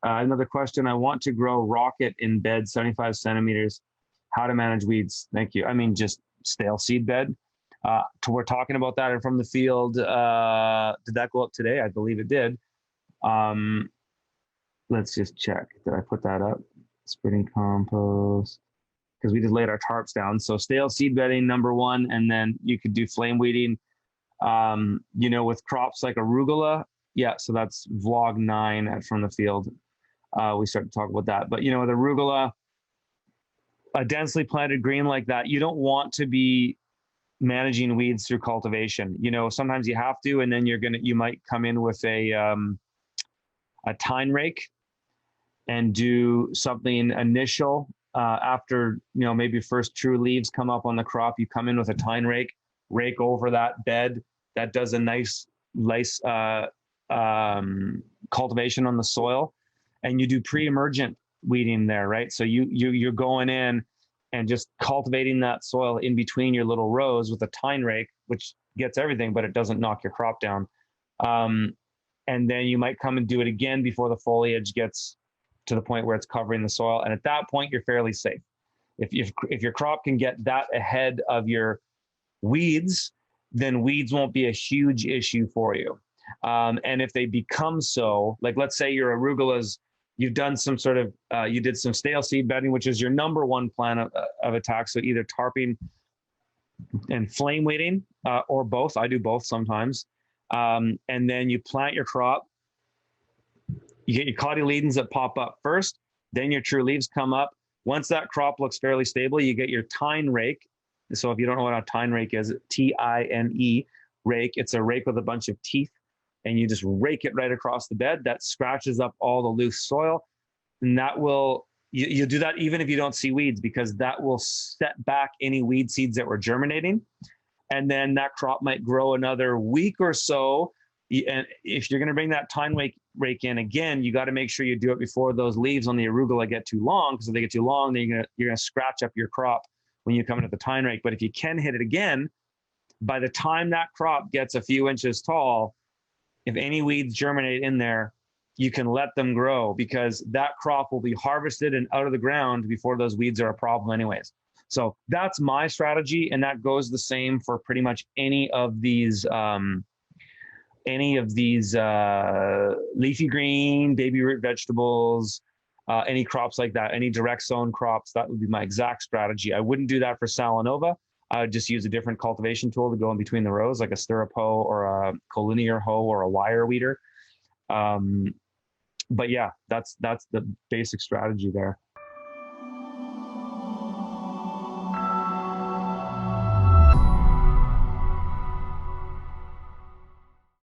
Another question. I want to grow rocket in bed, 75 centimeters. How to manage weeds? Thank you. I mean, just stale seed bed. We're talking about that and from the field. Did that go up today? I believe it did. Let's just check. Did I put that up? Spreading compost. Because we just laid our tarps down. So stale seed bedding, number one. And then you could do flame weeding, with crops like arugula. Yeah, so that's vlog 9 at From the Field. We started to talk about that. But, with arugula, a densely planted green like that, you don't want to be managing weeds through cultivation. Sometimes you have to, and then you might come in with a tine rake and do something initial after, maybe first true leaves come up on the crop. You come in with a tine rake over that bed. That does a nice cultivation on the soil, and you do pre-emergent weeding there, right? So you're going in and just cultivating that soil in between your little rows with a tine rake, which gets everything, but it doesn't knock your crop down. And then you might come and do it again before the foliage gets to the point where it's covering the soil. And at that point, you're fairly safe. If your crop can get that ahead of your weeds, then weeds won't be a huge issue for you. And if they become so, like let's say your arugulas, you've done some sort of, you did some stale seed bedding, which is your number one plan of attack. So either tarping and flame weeding or both. I do both sometimes. And then you plant your crop. You get your cotyledons that pop up first, then your true leaves come up. Once that crop looks fairly stable, you get your tine rake. So if you don't know what a tine rake is, Tine rake, it's a rake with a bunch of teeth, and you just rake it right across the bed. That scratches up all the loose soil, and that will, you do that even if you don't see weeds, because that will set back any weed seeds that were germinating. And then that crop might grow another week or so. And if you're going to bring that tine rake in again, you got to make sure you do it before those leaves on the arugula get too long, because if they get too long, then you're going to scratch up your crop when you come into the tine rake. But if you can hit it again, by the time that crop gets a few inches tall, if any weeds germinate in there, you can let them grow, because that crop will be harvested and out of the ground before those weeds are a problem anyways. So that's my strategy, and that goes the same for pretty much any of these leafy green, baby root vegetables, any crops like that, any direct sown crops. That would be my exact strategy. I wouldn't do that for Salanova. I would just use a different cultivation tool to go in between the rows, like a stirrup hoe or a collinear hoe or a wire weeder. But yeah, that's the basic strategy there.